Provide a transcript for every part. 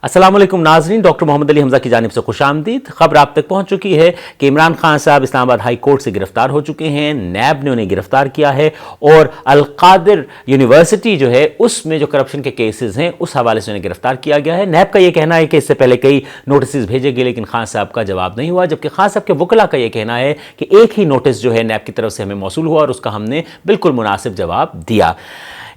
अस्सलाम वालेकुम नाज़रीन, डॉक्टर मोहम्मद अली हमज़ा की जानिब से खुश आमदीद। खबर आप तक पहुँच चुकी है कि इमरान खान साहब इस्लामाबाद हाई कोर्ट से गिरफ्तार हो चुके हैं। नैब ने उन्हें गिरफ्तार किया है और अल-कादिर यूनिवर्सिटी जो है उसमें जो करप्शन के केसेस हैं उस हवाले से उन्हें गिरफ्तार किया गया है। नैब का ये कहना है कि इससे पहले कई नोटिस भेजे गए लेकिन खान साहब का जवाब नहीं हुआ, जबकि खान साहब के वकला का ये कहना है कि एक ही नोटिस जो है नैब की तरफ से हमें मौसूल हुआ और उसका हमने बिल्कुल मुनासिब जवाब दिया।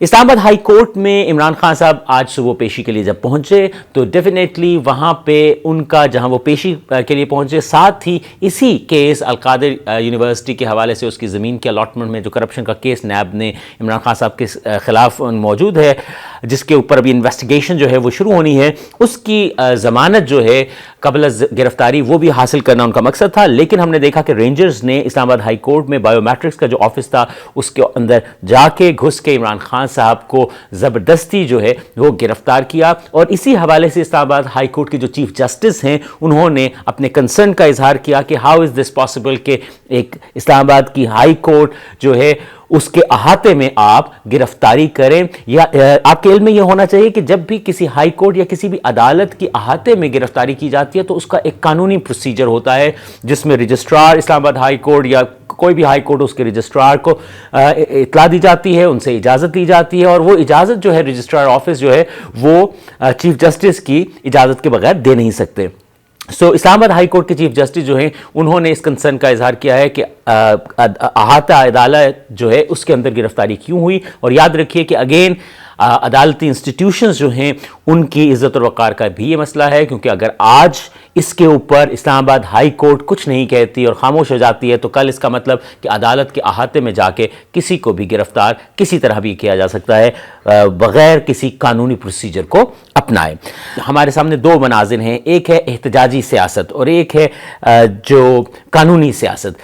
इस्लामाबाद हाई कोर्ट में इमरान खान साहब आज सुबह पेशी के लिए जब पहुंचे तो डेफिनेटली वहां पे उनका जहां वो पेशी के लिए पहुंचे, साथ ही इसी केस अल-कादिर यूनिवर्सिटी के हवाले से उसकी ज़मीन के अलॉटमेंट में जो करप्शन का केस नैब ने इमरान खान साहब के खिलाफ मौजूद है, जिसके ऊपर अभी इन्वेस्टिगेशन जो है वो शुरू होनी है, उसकी ज़मानत जो है कबल गिरफ्तारी वो भी हासिल करना उनका मकसद था। लेकिन हमने देखा कि रेंजर्स ने इस्लामाबाद हाई कोर्ट में बायोमेट्रिक्स का जो ऑफिस था उसके अंदर जाके घुस के इमरान खान साहब को ज़बरदस्ती जो है वो गिरफ्तार किया। और इसी हवाले से इस्लामाबाद हाई कोर्ट के जो चीफ जस्टिस हैं उन्होंने अपने कंसर्न का इजहार किया कि हाउ इज़ दिस पॉसिबल कि एक इस्लामाबाद की हाई कोर्ट जो है उसके अहाते में आप गिरफ्तारी करें। या आपके इल्म में यह होना चाहिए कि जब भी किसी हाई कोर्ट या किसी भी अदालत की अहाते में गिरफ्तारी की जाती है तो उसका एक कानूनी प्रोसीजर होता है जिसमें रजिस्ट्रार इस्लामाबाद हाई कोर्ट या कोई भी हाई कोर्ट उसके रजिस्ट्रार को इतला दी जाती है, उनसे इजाज़त दी जाती है और वो इजाज़त जो है रजिस्ट्रार ऑफिस जो है वो चीफ जस्टिस की इजाज़त के बगैर दे नहीं सकते। इस्लामाबाद हाई कोर्ट के चीफ जस्टिस जो हैं उन्होंने इस कंसर्न का इजहार किया है कि अहाता अदालत जो है उसके अंदर गिरफ्तारी क्यों हुई। और याद रखिए कि अगेन अदालती इंस्टीट्यूशंस जो हैं उनकी इज़्ज़त और वक़ार का भी ये मसला है, क्योंकि अगर आज इसके ऊपर इस्लामाबाद हाई कोर्ट कुछ नहीं कहती और खामोश हो जाती है तो कल इसका मतलब कि अदालत के अहाते में जाके किसी को भी गिरफ्तार किसी तरह भी किया जा सकता है बग़ैर किसी कानूनी प्रोसीजर को अपनाए। हमारे सामने दो मनाज़िर हैं, एक है एहतजाजी सियासत और एक है जो कानूनी सियासत।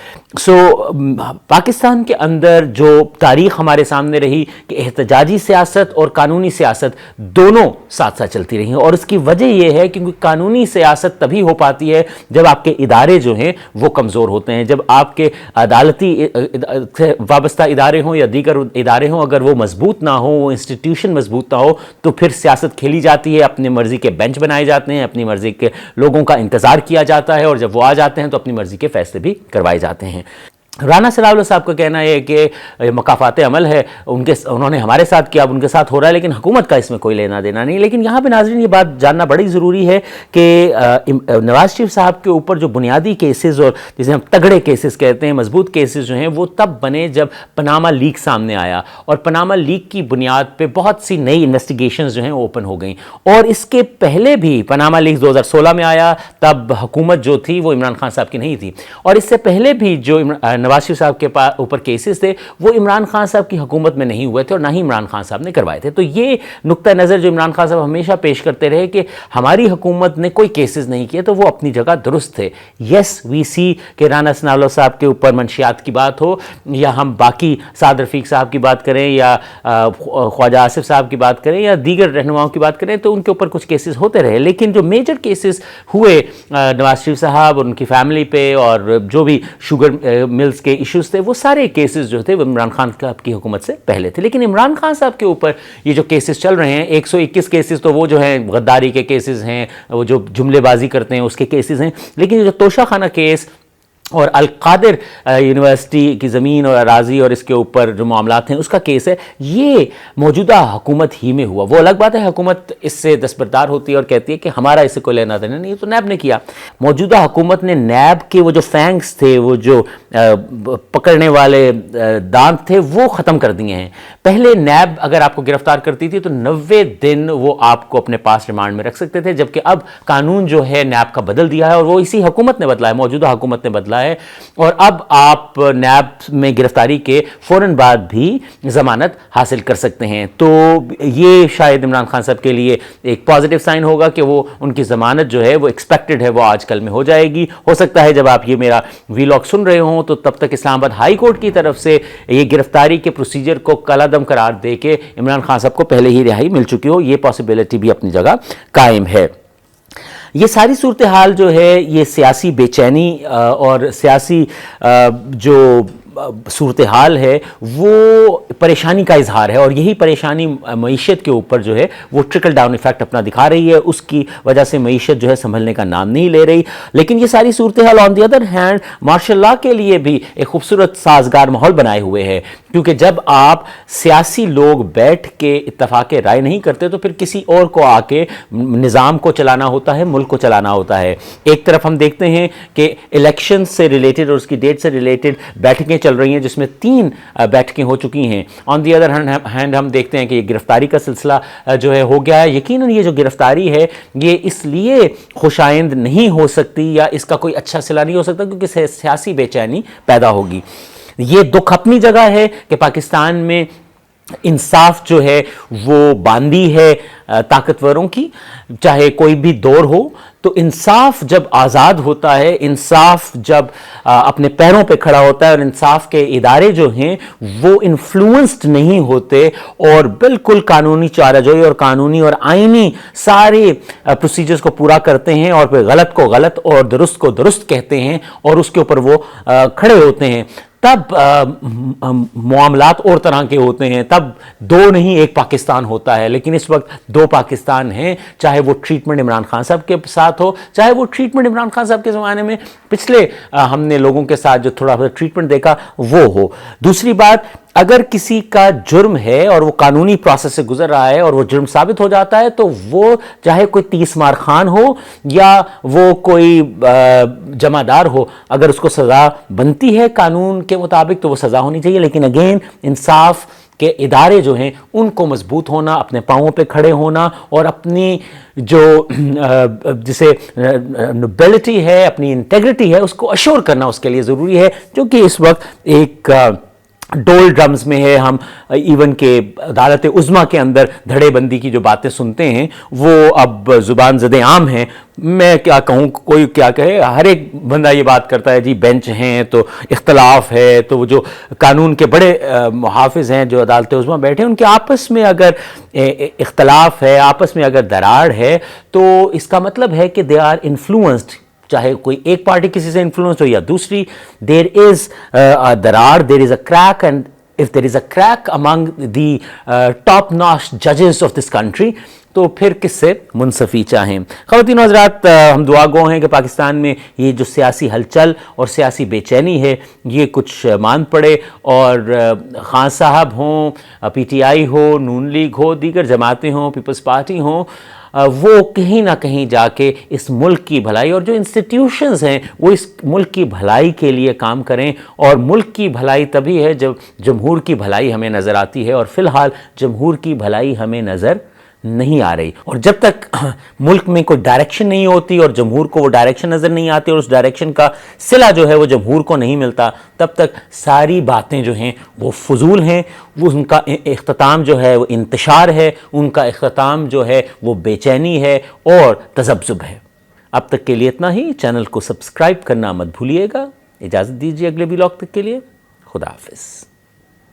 पाकिस्तान के अंदर जो तारीख़ हमारे सामने रही कि एहतजाजी सियासत और कानूनी सियासत दोनों साथ साथ चलती रही और इसकी वजह यह है क्योंकि कानूनी सियासत तभी हो पाती है जब आपके इदारे जो हैं वो कमज़ोर होते हैं, जब आपके अदालती वाबस्ता इदारे हों या दीगर इदारे हों अगर वो मजबूत ना हो, वो इंस्टीट्यूशन मजबूत ना हो तो फिर सियासत खेली जाती है, अपनी मर्ज़ी के बेंच बनाए जाते हैं, अपनी मर्ज़ी के लोगों का इंतज़ार किया जाता है और जब वो आ जाते हैं तो अपनी मर्ज़ी के फैसले भी करवाए जाते हैं। राना सनाउल्लाह साहब का कहना है कि मकाफ़ात अमल है, उन्होंने हमारे साथ किया, अब उनके साथ हो रहा है लेकिन हुकूमत का इसमें कोई लेना देना नहीं। लेकिन यहाँ पे नाज़रीन ये बात जानना बड़ी ज़रूरी है कि नवाज शरीफ साहब के ऊपर जो बुनियादी केसेस और जिसे हम तगड़े केसेस कहते हैं, मजबूत केसेस जो हैं वो तब बने जब पनामा लीक सामने आया और पनामा लीक की बुनियाद पर बहुत सी नई इन्वेस्टिगेशन जो हैं ओपन हो गई। और इसके पहले भी पनामा लीक 2016 में आया, तब हुकूमत जो थी वो इमरान खान साहब की नहीं थी और इससे पहले भी जो नवाज शरीफ साहब के ऊपर केसेस थे वो इमरान खान साहब की हुकूमत में नहीं हुए थे और ना ही इमरान खान साहब ने करवाए थे। तो ये नुक्ता नज़र जो इमरान खान साहब हमेशा पेश करते रहे कि हमारी हुकूमत ने कोई केसेस नहीं किए तो वो अपनी जगह दुरुस्त थे। यस वी सी के राना सनाउल्लाह साहब के ऊपर मंशियात की बात हो या हम बाकी साद रफ़ीक साहब की बात करें या ख्वाजा आसिफ साहब की बात करें या दीगर रहनुमाओं की बात करें तो उनके ऊपर कुछ केसेस होते रहे, लेकिन जो मेजर केसेस हुए नवाज शरीफ साहब और उनकी फैमिली पे और जो भी शुगर मिल्स के इश्यूज थे वो सारे केसेस जो थे वो इमरान खान साहब की हुकूमत से पहले थे। लेकिन इमरान खान साहब के ऊपर ये जो केसेस चल रहे हैं 121 केसेस तो वो जो हैं गद्दारी के केसेस हैं, वो जो जुमलेबाजी करते हैं उसके केसेस हैं, लेकिन जो तोशाखाना केस और अल-कादिर यूनिवर्सिटी की ज़मीन और अराज़ी और इसके ऊपर जो मामलात हैं उसका केस है, ये मौजूदा हुकूमत ही में हुआ। वो अलग बात है हुकूमत इससे दस्तबरदार होती है और कहती है कि हमारा इससे कोई लेना देना नहीं, तो नैब ने किया। मौजूदा हुकूमत ने नैब के वो जो फैंक्स थे, वो जो पकड़ने वाले दांत थे वो ख़त्म कर दिए हैं। पहले नैब अगर आपको गिरफ्तार करती थी तो 90 दिन वो आपको अपने पास रिमांड में रख सकते थे, जबकि अब कानून जो है नैब का बदल दिया है और वो इसी हुकूमत ने बदला है, मौजूदा हुकूमत ने बदला है और अब आप नैब में गिरफ्तारी के फौरन बाद भी जमानत हासिल कर सकते हैं। तो ये शायद इमरान खान साहब के लिए एक पॉजिटिव साइन होगा कि वो उनकी जमानत जो है वो एक्सपेक्टेड है वो आजकल में हो जाएगी। हो सकता है जब आप ये मेरा वीलॉग सुन रहे हों तो तब तक इस्लामाबाद हाई कोर्ट की तरफ से ये गिरफ्तारी के प्रोसीजर को कलादम करार दे के इमरान खान साहब को पहले ही रिहाई मिल चुकी हो, ये पॉसिबिलिटी भी अपनी जगह कायम है। ये सारी सूरत हाल जो है ये सियासी बेचैनी और सियासी जो صورتحال ہے وہ پریشانی کا اظہار ہے، اور یہی پریشانی معیشت کے اوپر جو ہے وہ ٹرکل ڈاؤن ایفیکٹ اپنا دکھا رہی ہے، اس کی وجہ سے معیشت جو ہے سنبھلنے کا نام نہیں لے رہی۔ لیکن یہ ساری صورتحال on the other hand martial law کے لیے بھی ایک خوبصورت سازگار ماحول بنائے ہوئے ہے، کیونکہ جب آپ سیاسی لوگ بیٹھ کے اتفاق رائے نہیں کرتے تو پھر کسی اور کو آ کے نظام کو چلانا ہوتا ہے، ملک کو چلانا ہوتا ہے۔ ایک طرف ہم دیکھتے ہیں کہ الیکشن سے ریلیٹڈ اور اس کی ڈیٹ سے ریلیٹڈ بیٹھکیں چل رہی ہیں، جس میں 3 بیٹھکیں ہو چکی ہیں۔ آن دی ادر ہینڈ ہم دیکھتے ہیں کہ یہ گرفتاری کا سلسلہ جو ہے ہو گیا ہے۔ یقیناً یہ جو گرفتاری ہے یہ اس لیے خوش آئند نہیں ہو سکتی یا اس کا کوئی اچھا صلہ نہیں ہو سکتا کیونکہ سیاسی بے چینی پیدا ہوگی۔ یہ دکھ اپنی جگہ ہے کہ پاکستان میں انصاف جو ہے وہ باندھی ہے طاقتوروں کی، چاہے کوئی بھی دور ہو، تو انصاف جب آزاد ہوتا ہے، انصاف جب اپنے پیروں پہ کھڑا ہوتا ہے اور انصاف کے ادارے جو ہیں وہ انفلوئنسڈ نہیں ہوتے اور بالکل قانونی چارہ جوئی اور قانونی اور آئینی سارے پروسیجرز کو پورا کرتے ہیں اور پھر غلط کو غلط اور درست کو درست کہتے ہیں اور اس کے اوپر وہ کھڑے ہوتے ہیں، تب معاملات اور طرح کے ہوتے ہیں، تب 2 نہیں 1 پاکستان ہوتا ہے۔ لیکن اس وقت 2 پاکستان ہیں، چاہے وہ ٹریٹمنٹ عمران خان صاحب کے ساتھ ہو، چاہے وہ ٹریٹمنٹ عمران خان صاحب کے زمانے میں پچھلے ہم نے لوگوں کے ساتھ جو تھوڑا بہت ٹریٹمنٹ دیکھا وہ ہو۔ دوسری بات، اگر کسی کا جرم ہے اور وہ قانونی پروسیس سے گزر رہا ہے اور وہ جرم ثابت ہو جاتا ہے تو وہ چاہے کوئی 30 مار خان ہو یا وہ کوئی جمع دار ہو، اگر اس کو سزا بنتی ہے قانون کے مطابق تو وہ سزا ہونی چاہیے۔ لیکن اگین انصاف کے ادارے جو ہیں ان کو مضبوط ہونا، اپنے پاؤں پہ کھڑے ہونا اور اپنی جو جسے نوبلٹی ہے، اپنی انٹیگریٹی ہے، اس کو اشور کرنا اس کے لیے ضروری ہے، جو کہ اس وقت ایک ڈول ڈرمز میں ہے۔ ہم ایون کہ عدالت عظمیٰ کے اندر دھڑے بندی کی جو باتیں سنتے ہیں وہ اب زبان زد عام ہیں۔ میں کیا کہوں، کوئی کیا کہے، ہر ایک بندہ یہ بات کرتا ہے جی بینچ ہیں تو اختلاف ہے، تو وہ جو قانون کے بڑے محافظ ہیں جو عدالت عظمیٰ بیٹھے ہیں ان کے آپس میں اگر اختلاف ہے، آپس میں اگر دراڑ ہے تو اس کا مطلب ہے کہ دے آر انفلوئنسڈ، چاہے کوئی ایک پارٹی کسی سے انفلوئنس ہو یا دوسری، دیر از دراڑ، there is a crack, and if there is a crack among the top notch judges of this country تو پھر کس سے منصفی چاہیں۔ خواتین و حضرات، ہم دعا گو ہیں کہ پاکستان میں یہ جو سیاسی ہلچل اور سیاسی بے چینی ہے یہ کچھ مان پڑے اور خان صاحب ہوں، P T I who, known league ہو، دیگر جماعتیں ہوں، پیپلز پارٹی ہوں، وہ کہیں نہ کہیں جا کے اس ملک کی بھلائی اور جو انسٹیٹیوشنز ہیں وہ اس ملک کی بھلائی کے لیے کام کریں، اور ملک کی بھلائی تبھی ہے جب جمہور کی بھلائی ہمیں نظر آتی ہے، اور فی الحال جمہور کی بھلائی ہمیں نظر نہیں آ رہی، اور جب تک ملک میں کوئی ڈائریکشن نہیں ہوتی اور جمہور کو وہ ڈائریکشن نظر نہیں آتی اور اس ڈائریکشن کا صلہ جو ہے وہ جمہور کو نہیں ملتا، تب تک ساری باتیں جو ہیں وہ فضول ہیں، وہ ان کا اختتام جو ہے وہ انتشار ہے، ان کا اختتام جو ہے وہ بے چینی ہے اور تذبذب ہے۔ اب تک کے لیے اتنا ہی، چینل کو سبسکرائب کرنا مت بھولیے گا۔ اجازت دیجیے اگلے ولاگ تک کے لیے، خدا حافظ۔